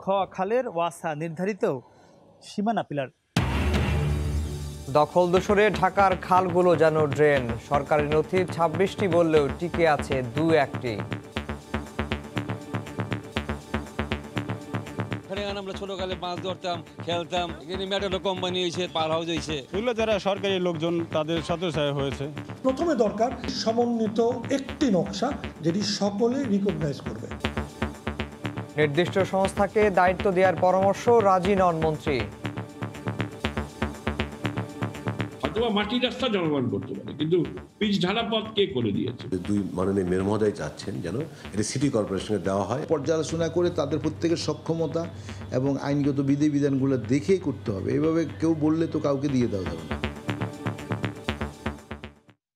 খ খালের ওয়াসা নির্ধারিত সীমানা পিলার। দখল দোসরে ঢাকার খালগুলো যেন ড্রেন। সরকারি নথি ২৬টি বললেও টিকে আছে ২-১টি। আমরা ছোটকালে মাছ ধরতাম, খেলতাম। এখানে মেটাডো কোম্পানি হয়েছে, পার হাউস হয়েছে। এগুলো যারা সরকারি লোকজন তাদের সাথে হয়েছে। প্রথমে দরকার সমন্বিত একটি নকশা যেটি সকলে রিকগনাইজ করবে। নির্দিষ্ট সংস্থাকে দায়িত্ব দেওয়ার পরামর্শ রাজি নন মন্ত্রী। অথবা মাটির রাস্তা জনগণ করতে পারে, কিন্তু পিচ ঢালা পথ কে করে দিয়েছে? দুই মাননীয় মেয়র মহোদয় চাচ্ছেন যেন এটা সিটি কর্পোরেশনকে দেওয়া হয়। পর্যালোচনা করে তাদের প্রত্যেকের সক্ষমতা এবং আইনগত বিধিবিধানগুলো দেখেই করতে হবে। এভাবে কেউ বললে তো কাউকে দিয়ে দেওয়া যাবে না।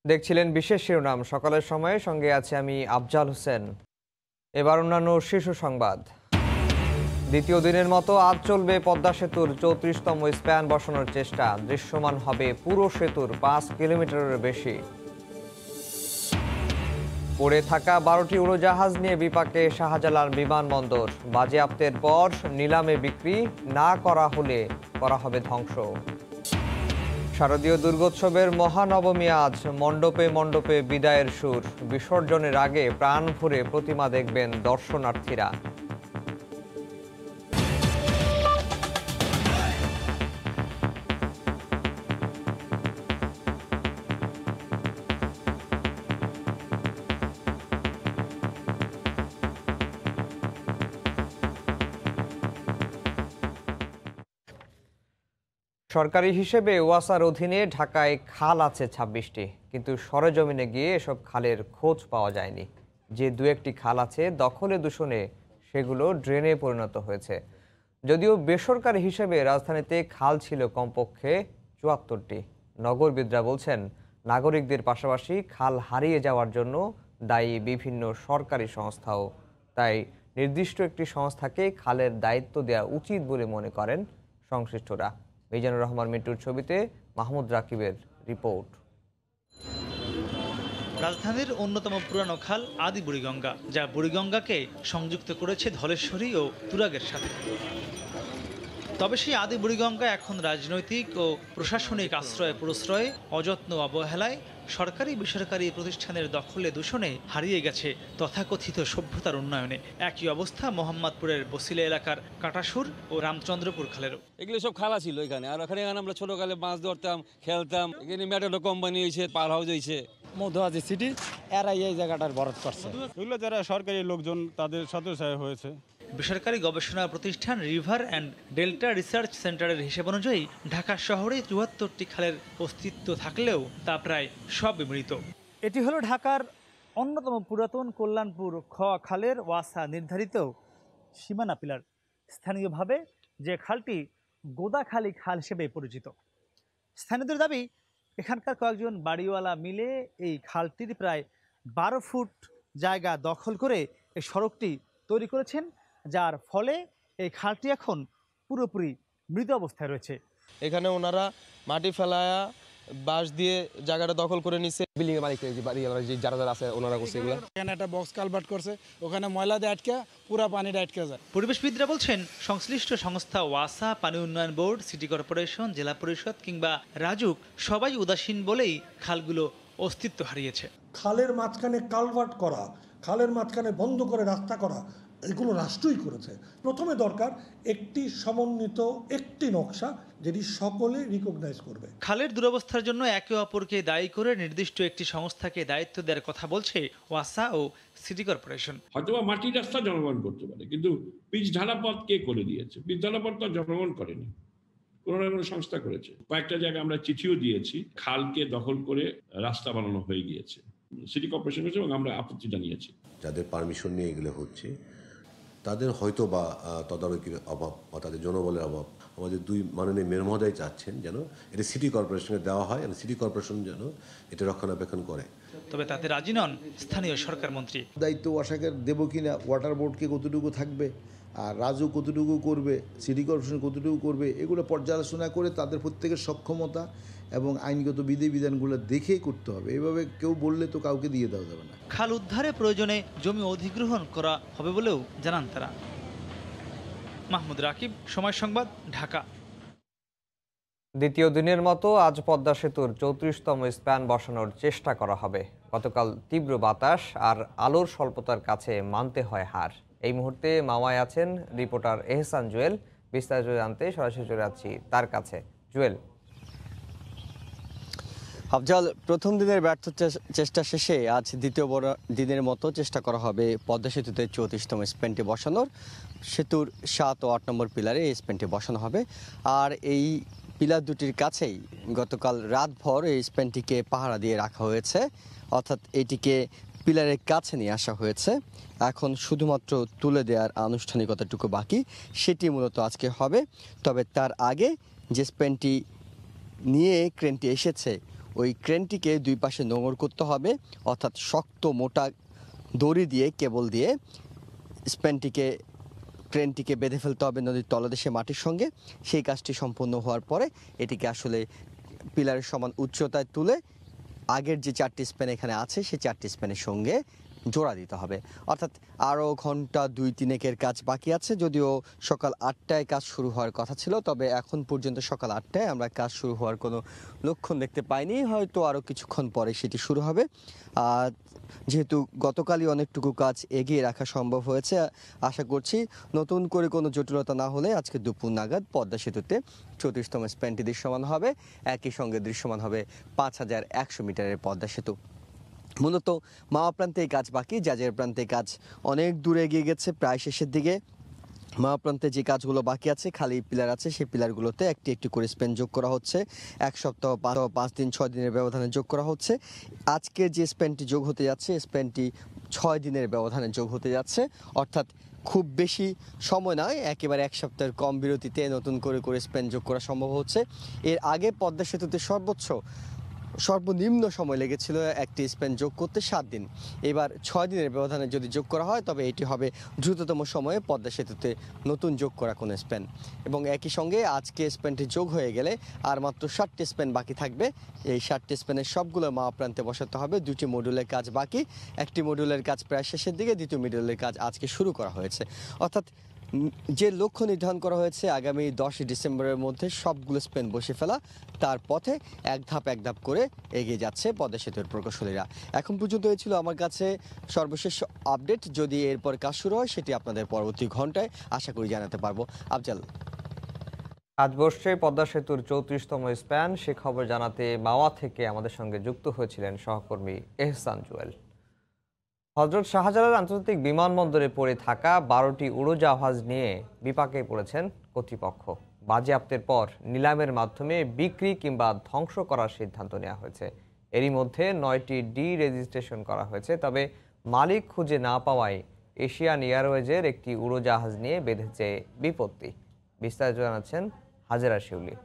দেখছিলেন বিশেষ শিরোনাম সকালের সময়ে, সঙ্গে আছে আমি আফজাল হোসেন। এবার অন্যান্য শীর্ষ সংবাদ। দ্বিতীয় দিনের মতো আজ চলবে পদ্মা সেতুর ৩৪তম স্প্যান বসানোর চেষ্টা। দৃশ্যমান হবে পুরো সেতুর ৫ কিলোমিটারের বেশি। পড়ে থাকা ১২টি উড়োজাহাজ নিয়ে বিপাকে শাহজালাল বিমানবন্দর। বাজেয়াপ্তের পর নিলামে বিক্রি না করা হলে করা হবে ধ্বংস। শারদীয় দুর্গোৎসবের মহানবমী আজ। মণ্ডপে মণ্ডপে বিদায়ের সুর। বিসর্জনের আগে প্রাণ ভরে প্রতিমা দেখবেন দর্শনার্থীরা। সরকারি হিসেবে ওয়াসার অধীনে ঢাকায় খাল আছে ২৬টি, কিন্তু সরেজমিনে গিয়ে এসব খালের খোঁজ পাওয়া যায়নি। যে ২-১টি খাল আছে দখলে দূষণে সেগুলো ড্রেনে পরিণত হয়েছে। যদিও বেসরকারি হিসেবে রাজধানীতে খাল ছিল কমপক্ষে ৭৪টি। নগরবিদরা বলছেন নাগরিকদের পাশাপাশি খাল হারিয়ে যাওয়ার জন্য দায়ী বিভিন্ন সরকারি সংস্থাও। তাই নির্দিষ্ট একটি সংস্থাকে খালের দায়িত্ব দেওয়া উচিত বলে মনে করেন সংশ্লিষ্টরা। মিজানুর রহমান মিন্টুর ছবিতে মাহমুদ রাকিবের রিপোর্ট। রাজধানীর অন্যতম পুরানো খাল আদি বুড়িগঙ্গা, যা বুড়িগঙ্গাকে সংযুক্ত করেছে ধলেশ্বরী ও তুরাগের সাথে। তবে সেই আদি বুড়িগঙ্গা এখন রাজনৈতিক ও প্রশাসনিক আশ্রয় প্রশ্রয়ে, অযত্ন অবহেলায়, সরকারি বেসরকারি প্রতিষ্ঠানের দখলে দূষণে হারিয়ে গেছে তথাকথিত সভ্যতার উন্নয়নে। একই অবস্থা মোহাম্মদপুরের বসিলা এলাকার কাটাসুর ও রামচন্দ্রপুর খালেরও। এগুলো সব খালা ছিল এখানে, আর এখানে আমরা ছোটকালে মাছ ধরতাম, খেলতাম। এখানে মেটাডো কোম্পানি হয়েছে, পার হাউস হয়েছে। মধুয়াজি সিটি এরা এই জায়গাটার বরাদ করছে। এগুলো যারা সরকারি লোকজন তাদের সাথে হয়েছে। বেসরকারি গবেষণা প্রতিষ্ঠান রিভার অ্যান্ড ডেল্টা রিসার্চ সেন্টারের হিসেব অনুযায়ী ঢাকা শহরে ৭৪টি খালের অস্তিত্ব থাকলেও তা প্রায় সব মৃত। এটি হলো ঢাকার অন্যতম পুরাতন কল্যাণপুর খ খালের ওয়াসা নির্ধারিত সীমানা পিলার। স্থানীয়ভাবে যে খালটি গোদাখালী খাল হিসেবে পরিচিত। স্থানীয়দের দাবি, এখানকার কয়েকজন বাড়িওয়ালা মিলে এই খালটির প্রায় ১২ ফুট জায়গা দখল করে এই সড়কটি তৈরি করেছেন, যার ফলে এই খালটি এখন পুরোপুরি মৃত অবস্থায় রয়েছে। এখানে ওনারা মাটি ফেলায়া বাঁশ দিয়ে জায়গাটা দখল করে নিচ্ছে। বিল্ডিং এর মালিক যারা যারা আছে ওনারা করছে এগুলো। এখানে একটা বক্স কালভার্ট করছে, ওখানে ময়লা দিয়ে আটকে পুরো পানিটা আটকে যায়। পরিবেশবিদরা বলছেন সংশ্লিষ্ট সংস্থা ওয়াসা, পানি উন্নয়ন বোর্ড, সিটি কর্পোরেশন, জেলা পরিষদ কিংবা রাজুক সবাই উদাসীন বলেই খালগুলো অস্তিত্ব হারিয়েছে। খালের মাঝখানে কালভার্ট করা, খালের মাঝখানে বন্ধ করে রাস্তা করা, এগুলো রাষ্ট্রই করেছে। প্রথমে দরকার একটি সমন্বিত একটি নকশা যেটি সকলে রিকগনাইজ করবে। খালের দুরবস্থার জন্য একে অপরকে দায়ী করে নির্দিষ্ট একটি সংস্থাকে দায়িত্ব দেওয়ার কথা বলছে ওয়াসা ও সিটি কর্পোরেশন। অথবা মাটির রাস্তা জনগণ করতে পারে, কিন্তু পিচ ঢালা পথ কে করে দিয়েছে? পিচ ঢালা পথ তো জনগণ করেনি, কোনো না কোনো সংস্থা করেছে। কয়েকটা জায়গায় আমরা চিঠিও দিয়েছি, খালকে দখল করে রাস্তা বানানো হয়ে গিয়েছে। সিটি কর্পোরেশন করেছে এবং আমরা আপত্তি জানিয়েছি। যাদের পারমিশন নিয়ে এগুলো হচ্ছে তাদের হয়তো বা তদারকির অভাব বা তাদের জনবলের অভাব। আমাদের দুই মাননীয় মেয়র মহোদয় চাচ্ছেন যেন এটা সিটি কর্পোরেশনকে দেওয়া হয় এবং সিটি কর্পোরেশন যেন এটা রক্ষণাবেক্ষণ করে। তবে তাতে রাজি নন স্থানীয় সরকার মন্ত্রী। দায়িত্ব ওয়াসাকে দেবো কিনা, ওয়াটার বোর্ডকে কতটুকু থাকবে, আর রাজু কতটুকু করবে, সিটি কর্পোরেশন কতটুকু করবে, এগুলো পর্যালোচনা করে তাদের প্রত্যেকের সক্ষমতা এবং আইনগত বিধিবিধানগুলো দেখেই করতে হবে। এভাবে কেউ বললে তো কাউকে দিয়ে দেওয়া যাবে না। খাল উদ্ধারে প্রয়োজনে জমি অধিগ্রহণ করা হবে বলেও জানান তারা। মাহমুদ রাকিব, সময় সংবাদ, ঢাকা। দ্বিতীয় দিনের মতো আজ পদ্মা সেতুর 34তম স্প্যান বসানোর চেষ্টা করা হবে। গতকাল তীব্র বাতাস আর আলোর স্বল্পতার কাছে মানতে হয় হার। এই মুহূর্তে মাওয়ায় আছেন রিপোর্টার এহসান জুয়েল। বিস্তারিত জানতে সরাসরি চলে যাচ্ছি তার কাছে। জুয়েল। আফজাল, প্রথম দিনের ব্যর্থ চেষ্টা শেষে আজ দ্বিতীয় দিনের মতো চেষ্টা করা হবে পদ্মা সেতুতে 34তম স্প্যানটি বসানোর। সেতুর 7 ও 8 নম্বর পিলারে এই স্প্যানটি বসানো হবে। আর এই পিলার দুটির কাছেই গতকাল রাতভর এই স্প্যানটিকে পাহারা দিয়ে রাখা হয়েছে, অর্থাৎ এটিকে পিলারের কাছে নিয়ে আসা হয়েছে। এখন শুধুমাত্র তুলে দেওয়ার আনুষ্ঠানিকতাটুকু বাকি, সেটি মূলত আজকে হবে। তবে তার আগে যে স্প্যানটি নিয়ে ক্রেনটি এসেছে ওই ক্রেনটিকে দুই পাশে নোঙর করতে হবে, অর্থাৎ শক্ত মোটা দড়ি দিয়ে কেবল দিয়ে ক্রেনটিকে বেঁধে ফেলতে হবে নদীর তলদেশে মাটির সঙ্গে। সেই কাজটি সম্পূর্ণ হওয়ার পরে এটিকে আসলে পিলারের সমান উচ্চতায় তুলে আগের যে 4টি স্প্যান এখানে আছে সেই 4টি স্প্যানের সঙ্গে জোড়া দিতে হবে। অর্থাৎ আরও ঘন্টা 2-3 কাজ বাকি আছে। যদিও সকাল 8টায় কাজ শুরু হওয়ার কথা ছিল, তবে এখন পর্যন্ত সকাল 8টায় আমরা কাজ শুরু হওয়ার কোনো লক্ষণ দেখতে পাইনি। হয়তো আরও কিছুক্ষণ পরে সেটি শুরু হবে। যেহেতু গতকালই অনেকটুকু কাজ এগিয়ে রাখা সম্ভব হয়েছে, আশা করছি নতুন করে কোনো জটিলতা না হলে আজকে দুপুর নাগাদ পদ্মা সেতুতে 34তম স্প্যানটি দৃশ্যমান হবে। একই সঙ্গে দৃশ্যমান হবে 5100 মিটারের পদ্মা সেতু। মূলত মাওয়া প্রান্তে এই কাজ বাকি, জাজের প্রান্তে কাজ অনেক দূরে এগিয়ে গেছে, প্রায় শেষের দিকে। মাওয়া প্রান্তে যে কাজগুলো বাকি আছে, খালি পিলার আছে, সেই পিলারগুলোতে একটি একটি করে স্প্যান যোগ করা হচ্ছে। 1 সপ্তাহ, 5 দিন, 6 দিনের ব্যবধানে যোগ করা হচ্ছে। আজকে যে স্প্যানটি যোগ হতে যাচ্ছে, স্প্যানটি 6 দিনের ব্যবধানে যোগ হতে যাচ্ছে। অর্থাৎ খুব বেশি সময় নয়, একেবারে 1 সপ্তাহের কম বিরতিতে নতুন করে স্প্যান যোগ করা সম্ভব হচ্ছে। এর আগে পদ্মা সেতুতে সর্বনিম্ন সময় লেগেছিল একটি স্প্যান যোগ করতে 7 দিন। এবার 6 দিনের ব্যবধানে যদি যোগ করা হয় তবে এটি হবে দ্রুততম সময়ে পদ্মা সেতুতে নতুন যোগ করা কোনো স্প্যান। এবং একই সঙ্গে আজকে স্প্যানটি যোগ হয়ে গেলে আর মাত্র 7টি স্প্যান বাকি থাকবে। এই 7টি স্প্যানের সবগুলো মাওয়া প্রান্তে বসাতে হবে। 2টি মডিউলের কাজ বাকি, একটি মডিউলের কাজ প্রায় শেষের দিকে, দ্বিতীয় মডিউলের কাজ আজকে শুরু করা হয়েছে। অর্থাৎ যে লক্ষ্য নির্ধারণ করা হয়েছে আগামী 10 ডিসেম্বরের মধ্যে সবগুলো স্প্যান বসে ফেলা, তার পথে এক ধাপ করে এগিয়ে যাচ্ছে পদ্মা সেতুর প্রকৌশলীরা। এখন পর্যন্ত এই ছিল আমার কাছে সর্বশেষ আপডেট। যদি এরপর কাজ শুরু হয় সেটি আপনাদের পরবর্তী ঘন্টায় আশা করি জানাতে পারবো। আফজাল। আজ বসছে পদ্মা সেতুর 34তম স্প্যান, সে খবর জানাতে মাওয়া থেকে আমাদের সঙ্গে যুক্ত হয়েছিলেন সহকর্মী এহসান জুয়েল। হযরত শাহজালাল আন্তর্জাতিক বিমানবন্দরে পড়ে থাকা 12টি উড়োজাহাজ নিয়ে বিপাকে পড়েছেন কর্তৃপক্ষ। বাজেয়াপ্তের পর নিলামের মাধ্যমে বিক্রি কিংবা ধ্বংস করার সিদ্ধান্ত নেওয়া হয়েছে। এরই মধ্যে 9টি ডি রেজিস্ট্রেশন করা হয়েছে। তবে মালিক খুঁজে না পাওয়ায় এশিয়ান এয়ারওয়েজের একটি উড়োজাহাজ নিয়ে বেঁধেছে বিপত্তি। বিস্তারিত জানাচ্ছেন হাজেরা শিউলি।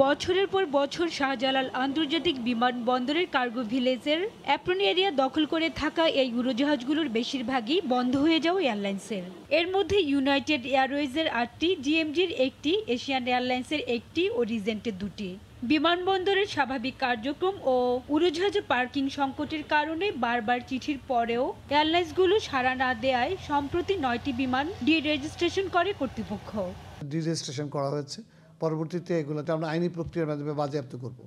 বছরের পর বছর শাহজালাল আন্তর্জাতিক বিমানবন্দরের কার্গো ভিলেজের অ্যাপ্রন এরিয়া দখল করে থাকা এই উড়োজাহাজগুলোর বেশিরভাগই বন্ধ হয়ে যাওয়া এয়ারলাইন্সের। এর মধ্যে ইউনাইটেড এয়ারওয়েজের 8টি, জিএমজির 1টি, এশিয়ান এয়ারলাইন্সের 1টি ও রিজেন্টের 2টি। বিমানবন্দরের স্বাভাবিক কার্যক্রম ও উড়োজাহাজে পার্কিং সংকটের কারণে বারবার চিঠির পরেও এয়ারলাইন্সগুলো সাড়া না দেওয়ায় সম্প্রতি 9টি বিমান ডি রেজিস্ট্রেশন করে কর্তৃপক্ষ। ডি রেজিস্ট্রেশন করা হয়েছে, পরবর্তীতে এগুলোতে আমরা আইনি প্রক্রিয়ার মাধ্যমে বাজেয়াপ্ত করব।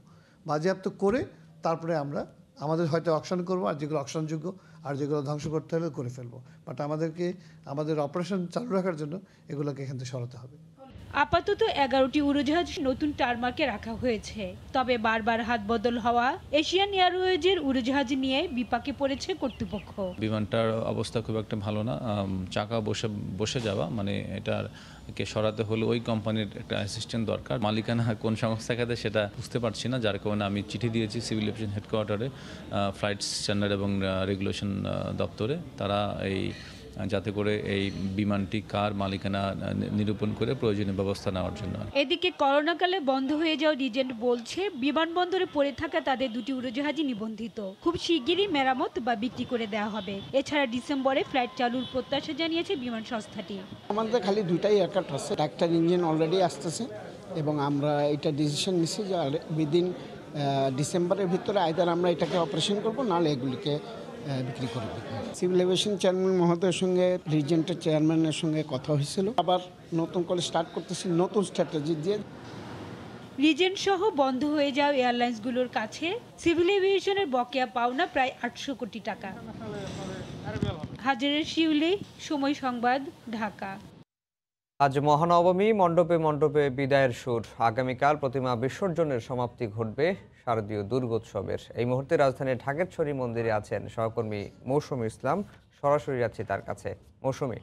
বাজেয়াপ্ত করে তারপরে আমরা আমাদের হয়তো অকশন করব, আর যেগুলো অকশনযোগ্য আর যেগুলো ধ্বংস করতে হলে করে ফেলবো। বাট আমাদের অপারেশন চালু রাখার জন্য এগুলোকে এখান থেকে সরাতে হবে। আপাতত 11টি উড়োজাহাজ নতুন টারমাকে রাখা হয়েছে। তবে বারবার হাত বদল হওয়া এশিয়ান এয়ারওয়েজের উড়োজাহাজ নিয়ে বিপাকে পড়েছে কর্তৃপক্ষ। বিমানটার অবস্থা খুব একটা ভালো না, চাকা বসে যাওয়া, মানে এটাকে সরাতে হলে ওই কোম্পানির একটা অ্যাসিস্ট্যান্ট দরকার। মালিকানা কোন সংস্থাকে দেয় সেটা বুঝতে পারছি না, যার কারণে আমি চিঠি দিয়েছি সিভিল এভিয়েশন হেডকোয়ার্টারে, ফ্লাইট স্ট্যান্ডার্ড এবং রেগুলেশন দপ্তরে, তারা যাতে করে এই বিমানটি কার মালিকানা নিরূপণ করে প্রয়োজনীয় ব্যবস্থা নেওয়ার জন্য। এদিকে করোনাকালে বন্ধ হয়ে যাওয়া রিজেন্ট বলছে বিমানবন্দরে পড়ে থাকা তাদের 2টি উড়োজাহাজই নিবন্ধিত, খুব শিগগিরই মেরামত বা বিক্রি করে দেওয়া হবে। এছাড়া ডিসেম্বরে ফ্লাইট চালুর প্রত্যাশা জানিয়েছে বিমান সংস্থাটি। আমাদের খালি 2টাই এয়ারক্রাফট আছে, একটার ইঞ্জিন অলরেডি আসতেছে এবং আমরা এটা ডিসিশন নিচ্ছি যে উইদিন ডিসেম্বরের ভিতরে আইদার আমরা এটাকে অপারেশন করব, নাহলে এগুলিকে বিক্রি করে দেবে। সিভিল এভিয়েশন চেয়ারম্যান মহোদয়ের সঙ্গে রিজেন্টের চেয়ারম্যানের সঙ্গে কথা হয়েছিল, আবার নতুন করে স্টার্ট করতেছি নতুন স্ট্র্যাটেজি দিয়ে। রিজেন্ট সহ বন্ধ হয়ে যাওয়া এয়ারলাইন্সগুলোর কাছে সিভিল এভিয়েশনের বকেয়া পাওনা প্রায় 800 কোটি টাকা। হাজারের শিউলি, সময় সংবাদ, ঢাকা। আজ মহানবমী, মণ্ডপে মণ্ডপে বিদায়ের সুর। আগামীকাল প্রতিমা বিসর্জনের সমাপ্তি ঘটবে শারদীয় দুর্গোৎসবের। এই মুহূর্তে রাজধানীর ঢাকেশ্বরী মন্দিরে আছেন সহকর্মী মৌসুমী ইসলাম। সরাসরি যাচ্ছি তার কাছে। মৌসুমী।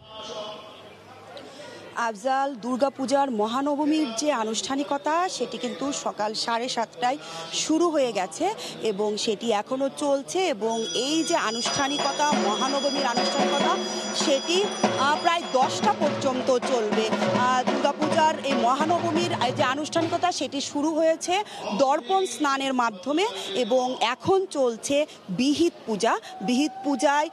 আফজাল, দুর্গাপূজার মহানবমীর যে আনুষ্ঠানিকতা সেটি কিন্তু সকাল 7:30টায় শুরু হয়ে গেছে এবং সেটি এখনও চলছে। এবং এই যে আনুষ্ঠানিকতা, মহানবমীর আনুষ্ঠানিকতা, সেটি প্রায় 10টা পর্যন্ত চলবে। দুর্গাপূজার এই মহানবমীর যে আনুষ্ঠানিকতা সেটি শুরু হয়েছে দর্পণ স্নানের মাধ্যমে এবং এখন চলছে বিহিত পূজা। বিহিত পূজায়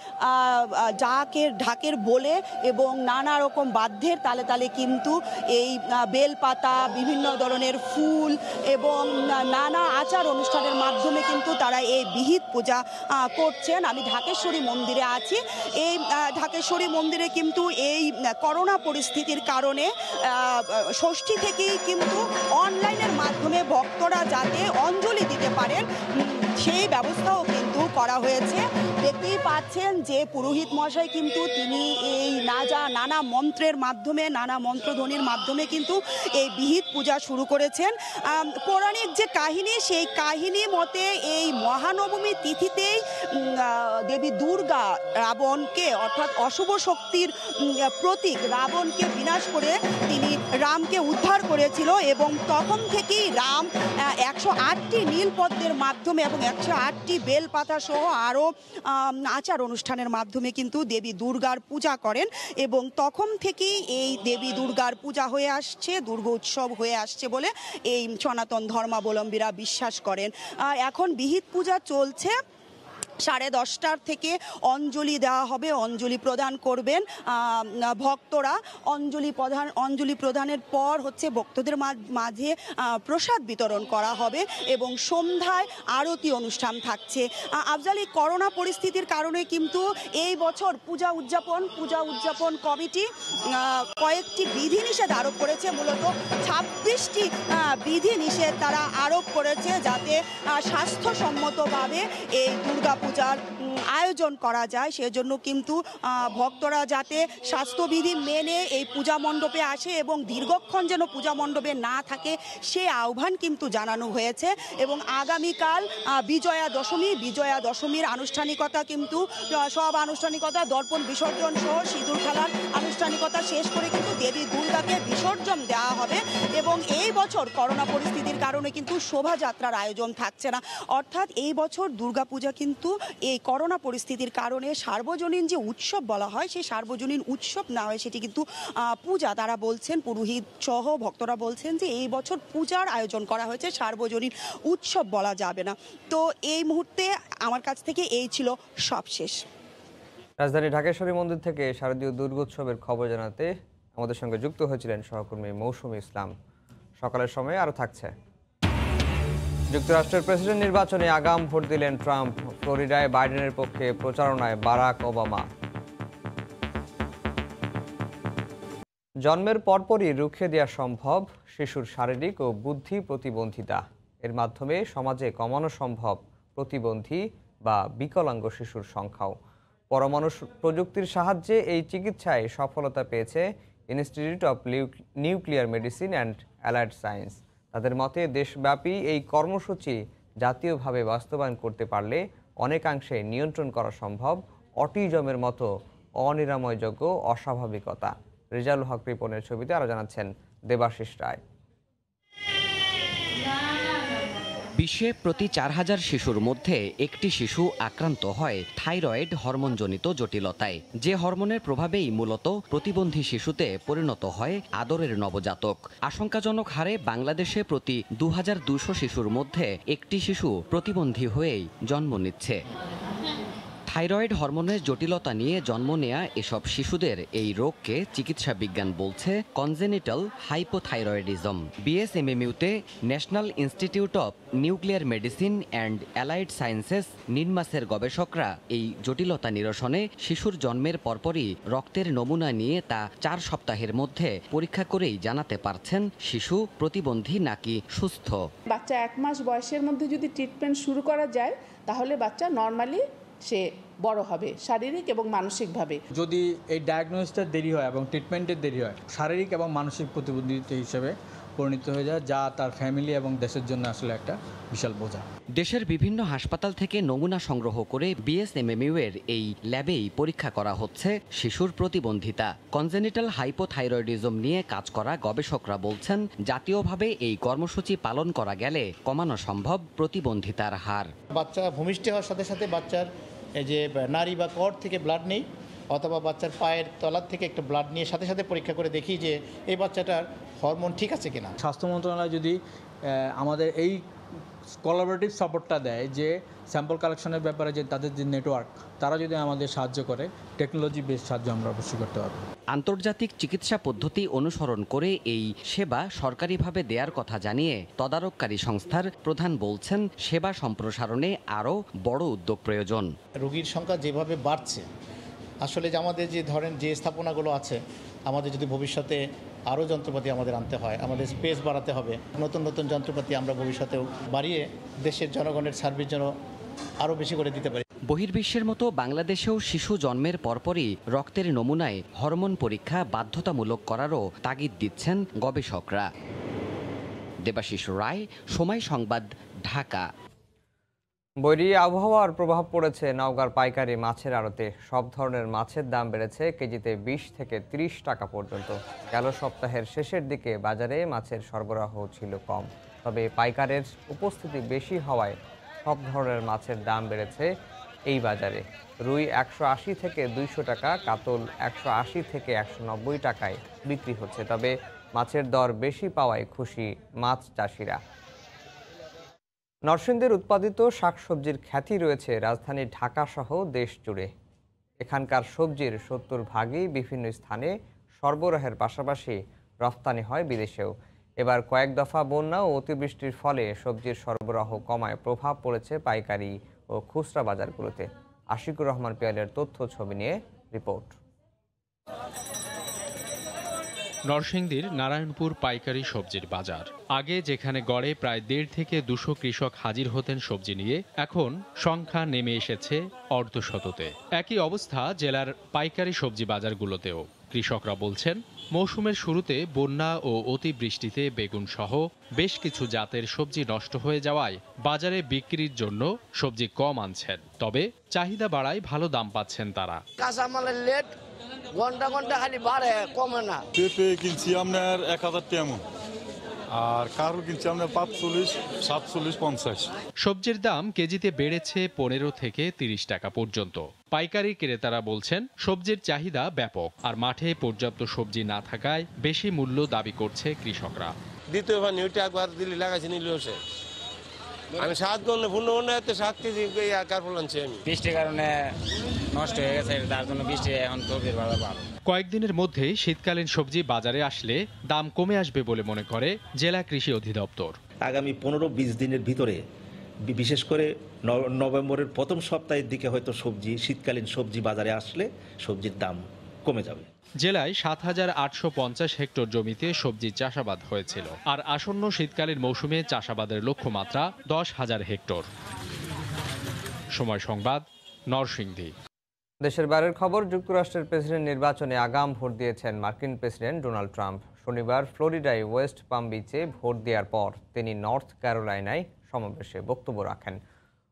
ঢাকের বোলে এবং নানা রকম বাদ্যের তালে তালে কিন্তু এই বেলপাতা, বিভিন্ন ধরনের ফুল এবং নানা আচার অনুষ্ঠানের মাধ্যমে কিন্তু তারা এই বিহিত পূজা করছেন। আমি ঢাকেশ্বরী মন্দিরে আছি। এই ঢাকেশ্বরী মন্দিরে কিন্তু এই করোনা পরিস্থিতির কারণে ষষ্ঠী থেকেই কিন্তু অনলাইনের মাধ্যমে ভক্তরা যাতে অঞ্জলি দিতে পারেন সেই ব্যবস্থাও কিন্তু করা হয়েছে। দেখতেই পাচ্ছেন যে পুরোহিত মশাই কিন্তু তিনি এই নানা মন্ত্রের মাধ্যমে, নানা মন্ত্রধ্বনির মাধ্যমে কিন্তু এই বিহিত পূজা শুরু করেছেন। পৌরাণিক যে কাহিনী, সেই কাহিনী মতে এই মহানবমী তিথিতেই দেবী দুর্গা রাবণকে, অর্থাৎ অশুভ শক্তির প্রতীক রাবণকে বিনাশ করে তিনি রামকে উদ্ধার করেছিল এবং তখন থেকেই রাম 108টি নীলপদ্মের মাধ্যমে এবং 108টি বেলপাতা সহ আরও আচার অনুষ্ঠানের মাধ্যমে কিন্তু দেবী দুর্গার পূজা করেন এবং তখন থেকেই এই দেবী দুর্গার পূজা হয়ে আসছে, দুর্গোৎসব হয়ে আসছে বলে এই সনাতন ধর্মাবলম্বীরা বিশ্বাস করেন। এখন বিহিত পূজা চলছে। 10:30টার থেকে অঞ্জলি দেওয়া হবে, অঞ্জলি প্রদান করবেন ভক্তরা। অঞ্জলি প্রদানের পর হচ্ছে ভক্তদের মাঝে প্রসাদ বিতরণ করা হবে এবং সন্ধ্যায় আরতি অনুষ্ঠান থাকছে। আফজাল, এই করোনা পরিস্থিতির কারণে কিন্তু এই বছর পূজা উদযাপন কমিটি কয়েকটি বিধিনিষেধ আরোপ করেছে। মূলত 26টি বিধিনিষেধ তারা আরোপ করেছে যাতে স্বাস্থ্যসম্মতভাবে এই দুর্গাপূজার আয়োজন করা যায়। সেজন্য কিন্তু ভক্তরা যাতে স্বাস্থ্যবিধি মেনে এই পূজা মণ্ডপে আসে এবং দীর্ঘক্ষণ যেন পূজা মণ্ডপে না থাকে সে আহ্বান কিন্তু জানানো হয়েছে। এবং আগামীকাল বিজয়া দশমীর আনুষ্ঠানিকতা কিন্তু সব আনুষ্ঠানিকতা, দর্পণ বিসর্জন সহ সিঁদুর খেলার আনুষ্ঠানিকতা শেষ করে কিন্তু দেবী দুর্গাকে বিসর্জন দেওয়া হবে। এবং এই বছর করোনা পরিস্থিতির কারণে কিন্তু শোভাযাত্রার আয়োজন থাকছে না। অর্থাৎ এই বছর দুর্গাপূজা কিন্তু এই করোনা পরিস্থিতির কারণে সার্বজনীন যে উৎসব বলা হয় সেই সার্বজনীন উৎসব না হয় সেটি কিন্তু পূজা। তারা বলছেন, পুরোহিত সহ ভক্তরা বলছেন যে এই বছর পূজার আয়োজন করা হয়েছে, সার্বজনীন উৎসব বলা যাবে না। তো এই মুহূর্তে আমার কাছ থেকে এই ছিল সবশেষ। রাজধানী ঢাকেশ্বরী মন্দির থেকে শারদীয় দুর্গোৎসবের খবর জানাতে আমাদের সঙ্গে যুক্ত হয়েছিলেন সহকর্মী মৌসুমী ইসলাম। সকালের সময় আরও থাকছে। যুক্তরাষ্ট্রের প্রেসিডেন্ট নির্বাচনে আগাম ভোট দিলেন ট্রাম্প। ফ্লোরিডায় বাইডেনের পক্ষে প্রচারণায় বারাক ওবামা। জন্মের পরপরই রুখে দেওয়া সম্ভব শিশুর শারীরিক ও বুদ্ধি প্রতিবন্ধিতা। এর মাধ্যমে সমাজে কমানো সম্ভব প্রতিবন্ধী বা বিকলাঙ্গ শিশুর সংখ্যাও। পরমাণু প্রযুক্তির সাহায্যে এই চিকিৎসায় সফলতা পেয়েছে institute of nuclear medicine and allied science. তাদের মতে দেশব্যাপী এই কর্মসূচি জাতীয়ভাবে বাস্তবায়ন করতে পারলে অনেকাংশে নিয়ন্ত্রণ করা সম্ভব অটিজমের মতো অনিরাময়যোগ্য অস্বাভাবিকতা। রেজাউল হক রিপনের ছবিতে আরও জানাচ্ছেন দেবাশিস রায়। বিশ্বে প্রতি 4000 শিশুর মধ্যে একটি শিশু আক্রান্ত হয় থাইরয়েড হরমোনজনিত জটিলতায়, যে হরমোনের প্রভাবেই মূলত প্রতিবন্ধী শিশুতে পরিণত হয় আদরের নবজাতক। আশঙ্কাজনক হারে বাংলাদেশে প্রতি 2200 শিশুর মধ্যে একটি শিশু প্রতিবন্ধী হয়েই জন্ম নিচ্ছে। থাইরয়েড হরমোনের জটিলতা নিয়ে জন্ম নেয়া এসব শিশুদের এই রোগকে চিকিৎসা বিজ্ঞান বলছে কনজেনিটাল হাইপোথাইরয়েডিজম। বিএসএমএমইউতে national institute of nuclear medicine and allied sciences নিনমাসের গবেষকরা এই জটিলতা নিরসনে শিশুর জন্মের পরপরই রক্তের নমুনা নিয়ে তা 4 সপ্তাহের মধ্যে পরীক্ষা করেই জানাতে পারছেন শিশু প্রতিবন্ধী নাকি সুস্থ। বাচ্চা 1 মাস বয়সের মধ্যে যদি ট্রিটমেন্ট শুরু করা যায় তাহলে বাচ্চা নর্মালি সে বড় হবে শারীরিক এবং মানসিকভাবে। যদি এই ডায়াগনোসিসটা দেরি হয় এবং ট্রিটমেন্টের দেরি হয়, শারীরিক এবং মানসিক প্রতিবন্ধিতা হিসেবে পরিণত হয়ে যায়, যা তার ফ্যামিলি এবং দেশের জন্য আসলে একটা বিশাল বোঝা। দেশের বিভিন্ন হাসপাতাল থেকে নমুনা সংগ্রহ করে বিএসএমএমইউ এর এই ল্যাবেই পরীক্ষা করা হচ্ছে শিশুর প্রতিবন্ধিতা। কনজেনিটাল হাইপোথাইরয়েডিজম নিয়ে কাজ করা গবেষকরা বলছেন, জাতীয়ভাবে এই কর্মসূচি পালন করা গেলে কমানো সম্ভব প্রতিবন্ধিতার হার। বাচ্চা ভূমিষ্ঠ হওয়ার সাথে সাথে বাচ্চার এই যে নাড়ি বা কর্ড থেকে ব্লাড নেই, অথবা বাচ্চার পায়ের তলার থেকে একটা ব্লাড নিয়ে সাথে সাথে পরীক্ষা করে দেখি যে এই বাচ্চাটার হরমোন ঠিক আছে কিনা। স্বাস্থ্য মন্ত্রণালয় যদি আমাদের এই কোলাবোরেটিভ সাপোর্টটা দেয়, যে স্যাম্পল কালেকশনের ব্যাপারে যে তাদের যে নেটওয়ার্ক, তারা যদি আমাদের সাহায্য করে, টেকনোলজি বেস সাহায্য আমরা অবশ্যই করতে পারবো। আন্তর্জাতিক চিকিৎসা পদ্ধতি অনুসরণ করে এই সেবা সরকারিভাবে দেওয়ার কথা জানিয়ে তদারককারী সংস্থার প্রধান বলছেন, সেবা সম্প্রসারণে আরও বড় উদ্যোগ প্রয়োজন। রোগীর সংখ্যা যেভাবে বাড়ছে, আসলে যে আমাদের যে ধরেন যে স্থাপনাগুলো আছে, আমাদের যদি ভবিষ্যতে আরও যন্ত্রপাতি আমাদের আনতে হয়, আমাদের স্পেস বাড়াতে হবে, নতুন নতুন যন্ত্রপাতি আমরা ভবিষ্যতেও বাড়িয়ে দেশের জনগণের সার্ভিস যেন আরও বেশি করে দিতে পারি। বহির্বিশ্বের মতো বাংলাদেশেও শিশু জন্মের পরপরই রক্তের নমুনায় হরমোন পরীক্ষা বাধ্যতামূলক করারও তাগিদ দিচ্ছেন গবেষকরা। দেবাশিস রায়, সময় সংবাদ, ঢাকা। বৈরী আবহাওয়ার প্রভাব পড়েছে নওগাঁর পাইকারি মাছের আড়তে। সব ধরনের মাছের দাম বেড়েছে কেজিতে 20 থেকে 30 টাকা পর্যন্ত। গেল সপ্তাহের শেষের দিকে বাজারে মাছের সরবরাহ ছিল কম, তবে পাইকারের উপস্থিতি বেশি হওয়ায় সব ধরনের মাছের দাম বেড়েছে এই বাজারে। রুই 180 থেকে 200 টাকা, কাতল 180 থেকে 190 টাকায় বিক্রি হচ্ছে। তবে মাছের দর বেশি পাওয়ায় খুশি মাছ চাষিরা। নরসিংদীর উৎপাদিত শাকসবজির খ্যাতি রয়েছে রাজধানী ঢাকা সহ দেশ জুড়ে। এখানকার সবজির 70% বিভিন্ন স্থানে সরবরাহের পাশাপাশি রফতানি হয় বিদেশেও। এবার কয়েক দফা বন্যা ও অতিবৃষ্টির ফলে সবজির সরবরাহ কমায় প্রভাব পড়েছে পাইকারি ও খুচরা বাজারগুলোতে। আশিকুর রহমান পিয়ালের তথ্য ছবি নিয়ে রিপোর্ট। নরসিংদীর নারায়ণপুর পাইকারি সবজির বাজার। আগে যেখানে গড়ে প্রায় 1.5 থেকে 200 কৃষক হাজির হতেন সবজি নিয়ে, এখন সংখ্যা নেমে এসেছে অর্ধশততে। একই অবস্থা জেলার পাইকারি সবজি বাজারগুলোতেও। কৃষকরা বলছেন, মৌসুমের শুরুতে বন্যা ও অতিবৃষ্টিতে বেগুন সহ বেশ কিছু জাতের সবজি নষ্ট হয়ে যাওয়ায় বাজারে বিক্রির জন্য সবজি কম আনছেন। তবে চাহিদা বাড়ায় ভালো দাম পাচ্ছেন তারা। কাঁচামালের লেট ঘন্টা ঘন্টা খালি বাড়ে, কমে না। পেঁপে কিনছি আপনার 1000 টাকা, আর কারো কিনছি আপনার 45, 47, 50। সবজির দাম কেজিতে বেড়েছে 15 থেকে 30 টাকা পর্যন্ত। পাইকারি ক্রেতারা বলছেন, সবজির চাহিদা ব্যাপক, আর মাঠে পর্যাপ্ত সবজি না থাকায় বেশি মূল্য দাবি করছে কৃষকরা। দ্বিতীয়বার নিউটে একবার দিল্লি লাগাইছি নিলেও সে আমি 7 গণে 7 কেজি কার্পল আনছি আমি। বৃষ্টির কারণে নষ্ট হয়ে গেছে, তার জন্য বৃষ্টি এখন সবজির ভালো। কয়েকদিনের মধ্যেই শীতকালীন সবজি বাজারে আসলে দাম কমে আসবে বলে মনে করে জেলা কৃষি অধিদপ্তর। আগামী 15-20 দিনের ভিতরে, বিশেষ করে নভেম্বরের প্রথম সপ্তাহের দিকে হয়তো শীতকালীন সবজি বাজারে আসলে সবজির দাম কমে যাবে। জেলায় 7,850 হেক্টর জমিতে সবজি চাষাবাদ হয়েছিল, আর আসন্ন শীতকালীন মৌসুমে চাষাবাদের লক্ষ্যমাত্রা 10,000 হেক্টর। সময় সংবাদ, নরসিংদী। দেশের বাইরের খবর। যুক্তরাষ্ট্রের প্রেসিডেন্ট নির্বাচনে আগাম ভোট দিয়েছেন মার্কিন প্রেসিডেন্ট ডোনাল্ড ট্রাম্প। শনিবার ফ্লোরিডায় ওয়েস্ট পাম বিচে ভোট দেওয়ার পর তিনি নর্থ ক্যারোলাইনায় সমাবেশে বক্তব্য রাখেন।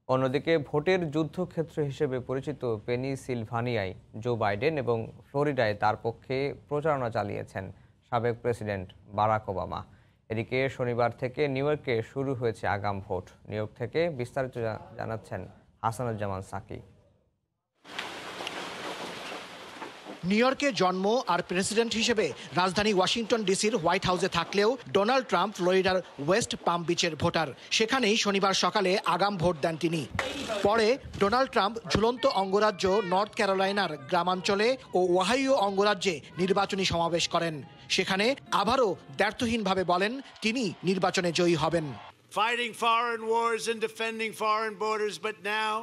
অন্যদিকে ভোটের যুদ্ধক্ষেত্র হিসেবে পরিচিত পেনিসিলভানিয়ায় জো বাইডেন এবং ফ্লোরিডায় তার পক্ষে প্রচারণা চালিয়েছেন সাবেক প্রেসিডেন্ট বারাক ওবামা। এদিকে শনিবার থেকে নিউ ইয়র্কে শুরু হয়েছে আগাম ভোট। নিউ ইয়র্ক থেকে বিস্তারিত জানাচ্ছেন হাসানুজ্জামান সাকি। নিউ ইয়র্কে জন্ম আর প্রেসিডেন্ট হিসেবে রাজধানী ওয়াশিংটন ডিসির হোয়াইট হাউসে থাকলেও ডোনাল্ড ট্রাম্প ফ্লোরিডার ওয়েস্ট পাম বিচের ভোটার। সেখানেই শনিবার সকালে আগাম ভোট দেন তিনি। পরে ডোনাল্ড ট্রাম্প ঝুলন্ত অঙ্গরাজ্য নর্থ ক্যারোলাইনার গ্রামাঞ্চলে ও ওহাইও অঙ্গরাজ্যে নির্বাচনী সমাবেশ করেন। সেখানে আবারও দ্ব্যর্থহীনভাবে বলেন তিনি নির্বাচনে জয়ী হবেন। Fighting foreign wars and defending foreign borders, but now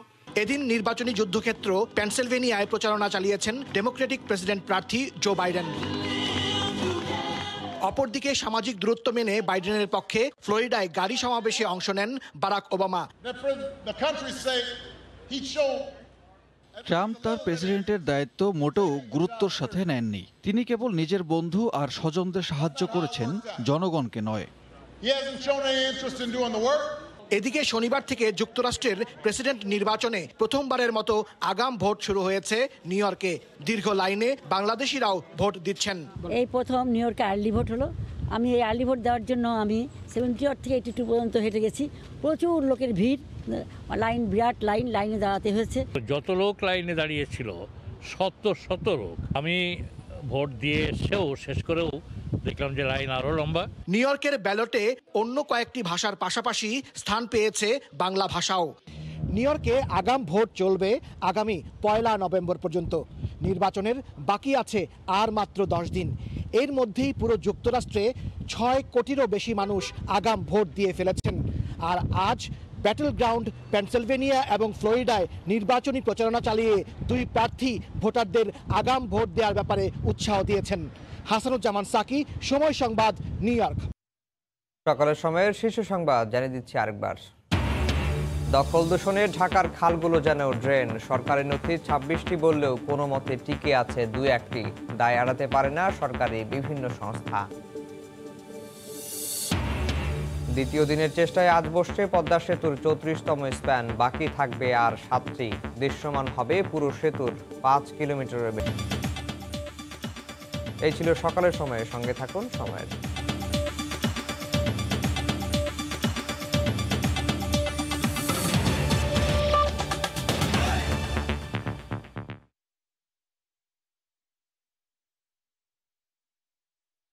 এদিন নির্বাচনী যুদ্ধক্ষেত্র পেনসিলভেনিয়ায় প্রচারণা চালিয়েছেন ডেমোক্রেটিক প্রেসিডেন্ট প্রার্থী জো বাইডেন। অপরদিকে সামাজিক দূরত্ব মেনে বাইডেনের পক্ষে ফ্লোরিডায় গাড়ি সমাবেশে অংশ নেন বারাক ওবামা। ট্রাম্প তার প্রেসিডেন্টের দায়িত্ব মোটেও গুরুত্বের সাথে নেননি। তিনি কেবল নিজের বন্ধু আর স্বজনদের সাহায্য করেছেন, জনগণকে নয়। এদিকে শনিবার থেকে যুক্তরাষ্ট্রের প্রেসিডেন্ট নির্বাচনে প্রথমবারের মতো আগাম ভোট শুরু হয়েছে নিউ ইয়র্কে। দীর্ঘ লাইনে বাংলাদেশিরাও ভোট দিচ্ছেন। এই প্রথম নিউ ইয়র্কে আর্লি ভোট হলো। আমি এই আর্লি ভোট দেওয়ার জন্য আমি 78 থেকে 82 পর্যন্ত হেঁটে গেছি। প্রচুর লোকের ভিড়, লাইন, বিরাট লাইনে দাঁড়াতে হয়েছে। যত লোক লাইনে দাঁড়িয়েছিল শত লোক। আমি ভোট দিয়ে এসেও শেষ করেও দেখলাম যে লাইন আরো লম্বা। নিউ ইয়র্কের ব্যালটে অন্য কয়েকটি ভাষার পাশাপাশি স্থান পেয়েছে বাংলা ভাষাও। নিউ ইয়র্কে আগাম ভোট চলবে আগামী 1 নভেম্বর পর্যন্ত। নির্বাচনের বাকি আছে আর মাত্র 10 দিন। এর মধ্যেই পুরো যুক্তরাষ্ট্রে 6 কোটিরও বেশি মানুষ আগাম ভোট দিয়ে ফেলেছেন। আর আজ ব্যাটল গ্রাউন্ড পেনসিলভেনিয়া এবং ফ্লোরিডায় নির্বাচনী প্রচারণা চালিয়ে দুই প্রার্থী ভোটারদের আগাম ভোট দেওয়ার ব্যাপারে উৎসাহ দিয়েছেন। হাসানুজ্জামান সাকি, সময় সংবাদ, নিউ ইয়র্ক। সকালের সময়ের শীর্ষ সংবাদ জানিয়ে দিচ্ছি আরেকবার। দখল দূষণে ঢাকার খালগুলো যেন ড্রেন। সরকারি নথি 26টি বললেও কোনো মতে টিকে আছে 2-1টি। দায় এড়াতে পারে না সরকারি বিভিন্ন সংস্থা। দ্বিতীয় দিনের চেষ্টায় আজ বসছে পদ্মা সেতুর 34তম স্প্যান। বাকি থাকবে আর 7টি। দৃশ্যমান হবে পুরো সেতুর 5 কিলোমিটারের বেশি। এই ছিল সকালের সময়ের সঙ্গে থাকুন সময়ের।